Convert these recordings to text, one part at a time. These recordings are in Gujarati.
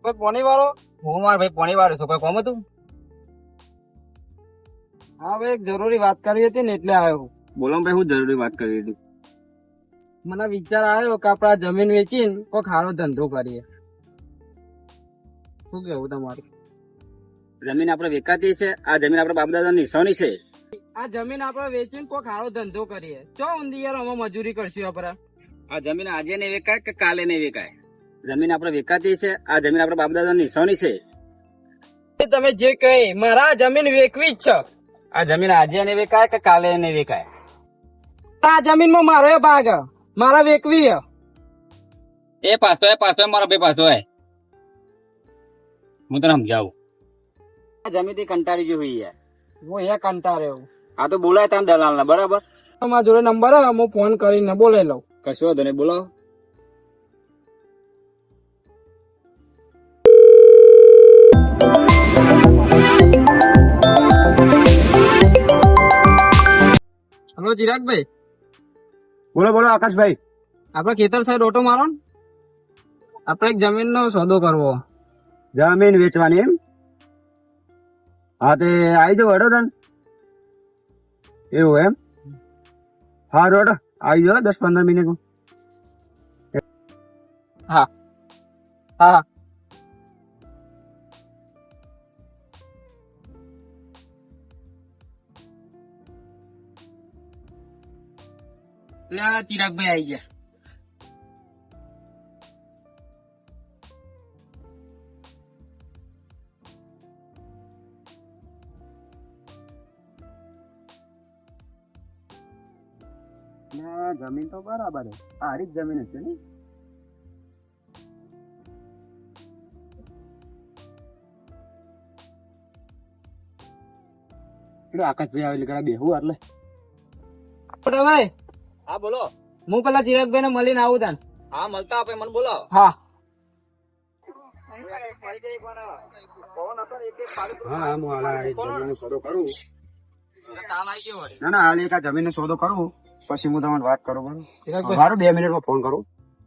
કોઈ પોણી વાળો? હું માર ભાઈ પાણી વાળો છું, કોઈ કોમ હતું? હા ભાઈ, એક જરૂરી વાત કરવી હતી ને એટલે આવ્યો. બોલો ભાઈ, હું જરૂરી વાત કરી હતી. મને વિચાર આવ્યો કે આપડે આ જમીન વેચીને કોઈ સારો ધંધો કરીએ. શું કેવું તમારું? જમીન આપણે વેચાતી છે, આ જમીન આપણા બાપ દાદા નિશાની છે. આ જમીન આપડે વેચીને કોઈ સારો ધંધો કરીએ. ચો ઊંધી યાર અમે મજૂરી કરશું આપડે. આ જમીન આજે નહીં વેચાય કે કાલે નહીં વેચાય. જમીન આપણે વેચાતી છે, આ જમીન આપણા બાપ દાદા નિશાની છે. તમે જે કહે મારા આ જમીન વેચવી જ છે. આ જમીન આજે નહીં વેચાય કે કાલે નહીં વેચાય. આ જમીનમાં મારો ભાગ હે. મારા વેચવી હે. એ પાછો મારો ભાઈ પાછો હું તને સમજાવું. આ જમીન થી કંટાળી ગયો હોય યાર. હું એ કંટાળ્યો. આ તો બોલાય તને દલાલ ને, બરાબર? તમારા જોડે નંબર હે, હું ફોન કરીને બોલાવી લઉં. કશો વાંધો નહીં, બોલો. હલો ચિરાગભાઈ. બોલો બોલો આકાશભાઈ. આપડે ખેતર સાઈડ ઓટો મારો ને. આપડે એક જમીન નો સોદો કરવો. જમીન વેચવાની એમ? હા તે આવી જાવ હડો તન. એવું એમ? હા રોડ આવી જાવ 10-15 મિનિટમાં. હા હા. એટલે ચિરાગભાઈ આવી ગયા. જમીન તો બરાબર સારી જ જમીન છે ને. આકાશભાઈ આવે એટલે બેહું એટલે. ભાઈ હા બોલો. હું પેલા ચિરાગભાઈ ને મળીને આવું તાન. હા મળતા આપે મને બોલો. હા હા હું હાલ જમીન નો સોદો કરું. કામ આવી ગયો વળી. ના ના હાલ એક આ જમીન નો સોદો કરું પછી હું તમને વાત કરું. બરાબર ચિરાગભાઈ. મારું 2 મિનિટમાં ફોન કરું.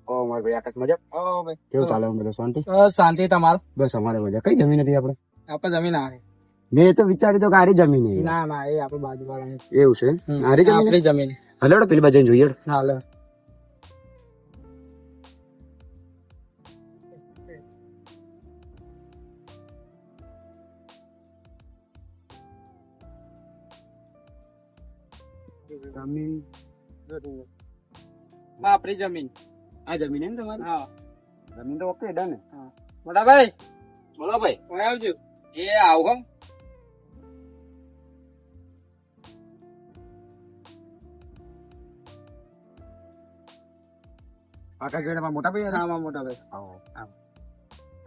ઓ મારા ભાઈ આકાશ મજા. ઓ ભાઈ કેવું ચાલે બધું શાંતિ? શાંતિ તમારું? બસ અમારે મજા. કઈ જમીન હતી આપણે? આપડે જમીન આવે. મેં તો વિચાર્યું તો કે આરી જમીન છે. ના ના એ આપડે બાજુ વાળા. એવું છે? આરી જમીન? આપણી જમીન. હલો પેલી બાજુ જઈને જોઈએ. હાલો. જમીન આપણી જમીન. આ જમીન એમ તમારી? હા. જમીન તો ઓકે ડન. મોટા ભાઈ બોલો ભાઈ. હું આવજો. એ આવો. આકાશભાઈ તમારા મોટા ભાઈ? હા મારા મોટા ભાઈ. આવો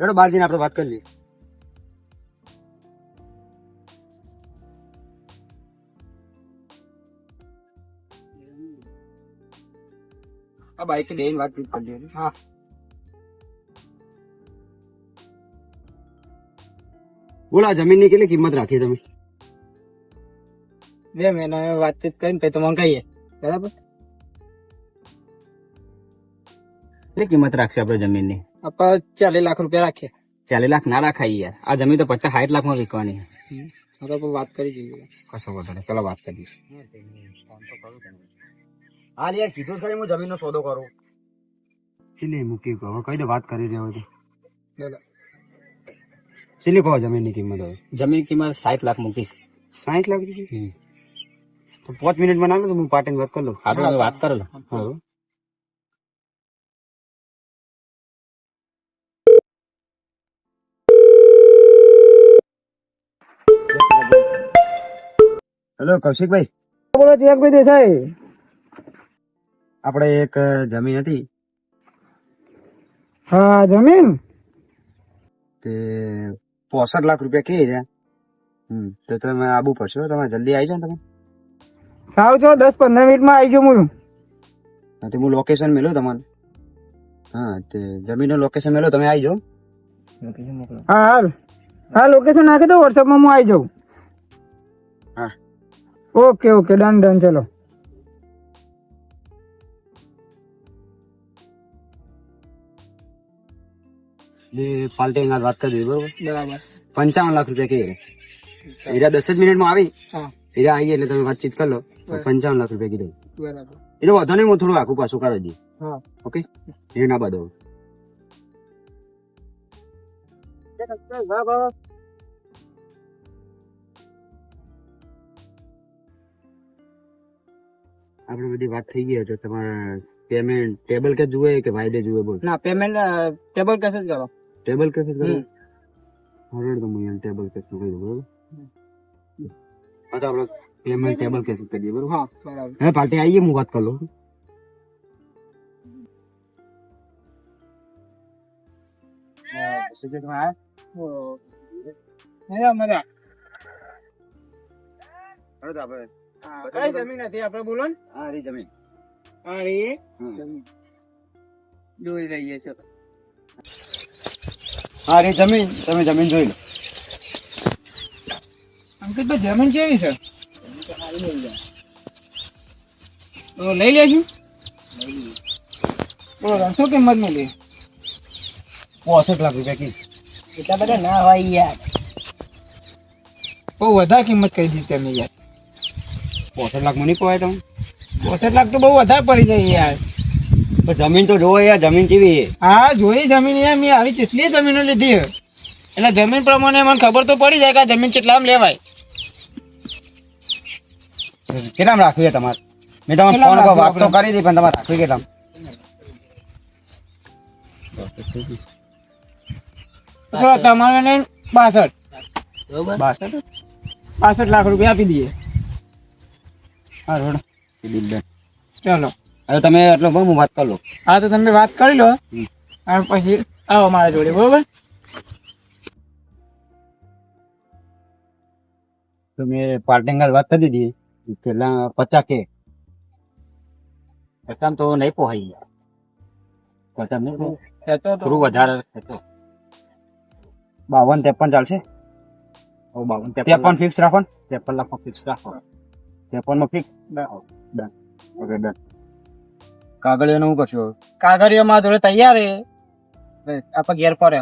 એડો બહાર જઈને આપણે વાત કરી લઈએ. આ બાઈક લઈને વાતચીત કરી લઈએ. હા. બોલો આ જમીનની કેટલી કિંમત રાખી તમે? 2 મહિના વાતચીત કરીને પછી તમને કહીએ. બરાબર. કેટલી કિંમત રાખશે આપણે જમીનની? આપણે 40 લાખ રૂપિયા રાખીએ. 40 લાખ ના રાખાય યાર. આ જમીન તો 50-60 લાખ માં વિકવાની. આપણે વાત કરી જોઈએ. કશો વાંધો નહીં, ચલો વાત કરીએ. હા યાર કીધું ખરી હું જમીનનો સોદો કરું. કેટલી મૂકી કહો કઈ દે વાત કરી રહ્યો હતો. બોલો. કેટલી કહો જમીનની કિંમત હવે? જમીન કિંમત 60 લાખ મૂકીશ. 60 લાખ રૂપિયા? તો 5 મિનિટમાં ના લો તો હું પાર્ટીને વાત કરી લઉં. હા તો વાત કરો લો. હા હેલો કૌશિકભાઈ. બોલો ચિરાગભાઈ દેસાઈ. આપણે એક જમીન હતી હા જમીન તે 65 લાખ રૂપિયા કહી રહ્યા. તો તમે આવવું પડશે હો. તમે જલ્દી આવી જાઓ ને તમે. સાવ છો 10-15 મિનિટમાં આવી ગયો હું. હા તો હું લોકેશન મેળ્યું તમારું. હા તે જમીનનું લોકેશન મેળ્યું તમે આવી જાઓ. હા હાલ હા લોકેશન નાખી દો વોટ્સઅપમાં હું આવી જાઉં. હા ઓકે ઓકે ડન ડન ચલો. એ પાલટી અંગાત વાત કરી દીધી બરોબર. બરાબર. 55 લાખ રૂપિયા કહીએ એરા 10 જ મિનિટમાં આવી હા એરા આવીએ એટલે તમે વાતચીત કરી લો. બરાબર. 55 લાખ રૂપિયા કીધું બરાબર. એટલે વાંધો નહીં, હું થોડું આખું પાછું કરી દઈએ. હા ઓકે એ ના બધો આપડે બધી વાત થઈ ગઈ તો તમારે પેમેન્ટ ટેબલ કે જુએ કે વાયદે જુએ? બોલ. ના પેમેન્ટ ટેબલ કેસે જ કરો. ટેબલ કેસે કરો. હમ. હવે તો હું ટેબલ કેસ નું કહી દઉં બરોબર. હા તો આપણે પેમેન્ટ ટેબલ કેસ કરી દઈએ બરોબર. હા બરાબર. હવે પાર્ટી આવીએ, હું વાત કરી લઉં. કઈ જમીન હતી આપડે બોલો ને? હા રી જમીન. અરે જમીન જોઈ રહીએ છે. હા રી જમીન, તમે જમીન જોઈ લો. અંકિતભાઈ જમીન કેવી છે? તો લઈ લેશું. બોલો શું કિંમત મળી? 65 લાખ રૂપિયા કી. એટલા બધા ના હોય યાર. બહુ વધારે કિંમત કહી દીધી તમે યાર. 65 લાખ માં નહીં પવાય તમે? 65 લાખ તો બહુ વધારે પડી જાય યાર. તો જમીન તો જોવો યાર, જમીન કેવી છે? હા જોઈ જમીન યાર, મેં આવી કેટલી જમીનો લીધી છે. એટલે જમીન પ્રમાણે મને ખબર તો પડી જાય કે આ જમીન કેટલામાં લેવાય. કેટલામ રાખવી છે તમારે? મેં તમારે કેટલામ ફોન પર વાત રાખવી તો કરી હતી પણ તમારે રાખવી કેટલામ? 62. 62. 65 લાખ રૂપિયા આપી દઈએ. હા રોડ બિલ ડન. ચાલો હવે તમે એટલો બહુ હું વાત કરી લઉં. હા તો તમે વાત કરી લો અને પછી આવો મારા જોડે બરોબર. તો મેં પાર્ટી અંગાત વાત કરી દીધી પેલા 50 કે 50 તો નહીં પોહાય યાર. 50 નહીં પોહાય. થોડું વધારે થતો. 52 53 ચાલશે? 52 53 ફિક્સ રાખો ને. 53 લાખ ફિક્સ રાખો. 53 માં ફિક્સ. ડન. Okay done. કાગળિયાનું શું કરશો? કાગળિયો મારા જોડે તૈયાર છે, આપણે ઘેર પર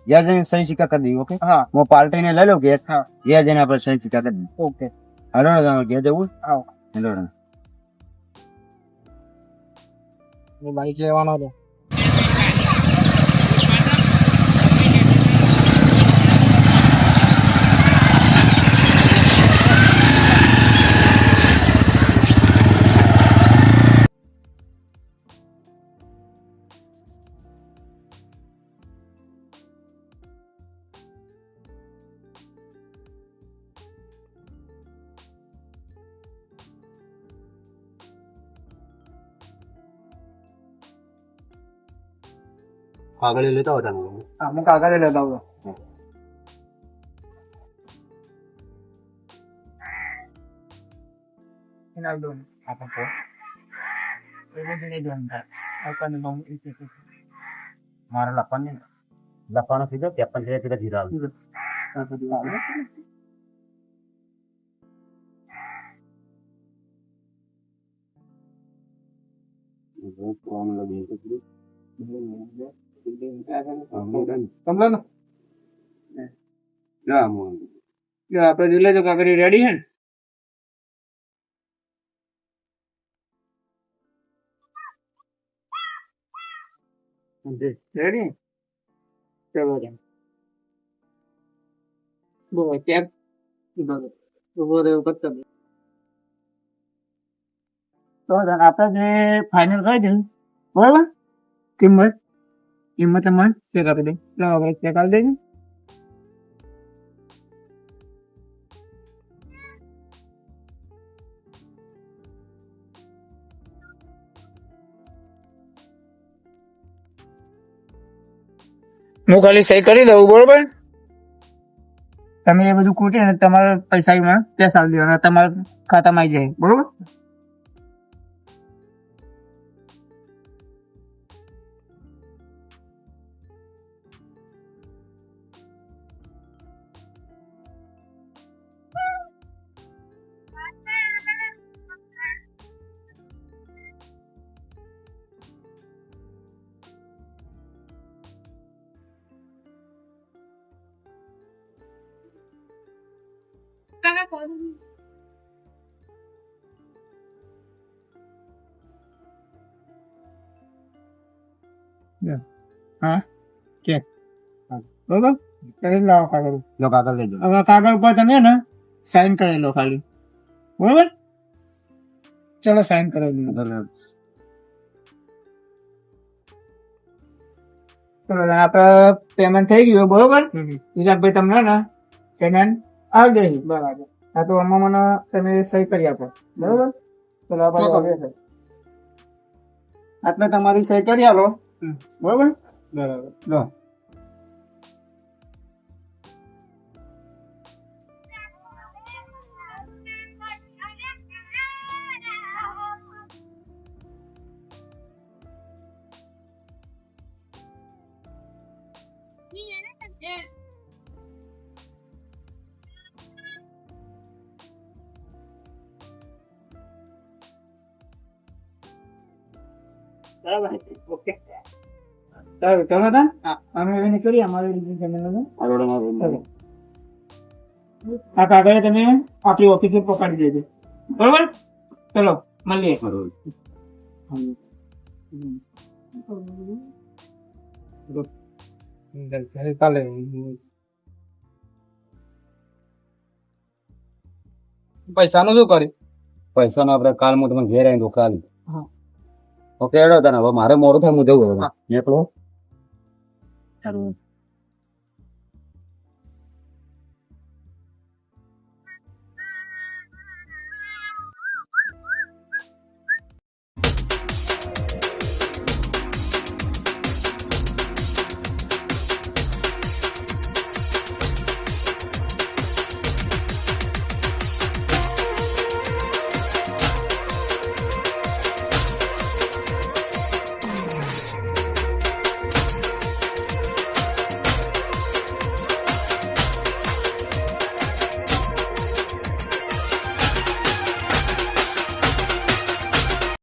ઘેર જઈને સહી સિક્કા કરી દઈએ. ઓકે હા હું પાર્ટીને લઈ લઉં ઘેર. હા ઘેર જઈને આપણે સહી સિક્કા કરી દઈએ. ઓકે હાલો ને તમારે ઘેર જવું? આવો. હેલો બાઈક લેવાનો છે. કાગળિયો લેતા હતા. હા હું કાગળિયો લેતા આવું. મારે લખવાનું લખવાનું થઈ જાય 53 પેલા ધીરા આપડે જોઈ લેજો કાગળિયો રેડી છે ને? રેડી ચલો બોલો ચેક તો આપણે જે ફાઇનલ કરી દીધું બરોબર. કિંમત તમને ચેક આપી દે. લાવો ભાઈ ચેક આપી દેજો. હું ખાલી સહી કરી દઉં બરોબર. તમે એ બધું ખૂટી ને તમારા પૈસા કેશ આવી દેવાના, તમારા ખાતામાં આવી જાય બરોબર. હા કે બરોબર કરી લાવો કાગળ લો કાગળ લેજો હવે કાગળ ઉપર તમે ને સાઈન કરી લો ખાલી બરોબર ચલો સાઈન કરી દો ચલો આપડે પેમેન્ટ થઈ ગયું બરોબર વિરાટભાઈ તમને ને પેમેન્ટ આવી દે બરાબર હા તો આમાં મને તમે સહી કરી આપો બરોબર ચલો આપણે આપણે તમારી સહી કરી આપો બરોબર બરાબર લો બરાબર ઓકે સારું ચલો તાન અમે એને કરીએ અમારી રીતે જમીન ચલો આ કાગળ તમે આપણી ઓફિસે પકડી દેજો બરોબર ચલો મળીએ કાલે પૈસાનું શું કર્યું? પૈસાનો આપણે કાલ હું તમને ઘેર આવીને રોકા આલી. હા. ઓકે હેડો તને હવે મારે મોડું થાય હું જવું હવે. એકલો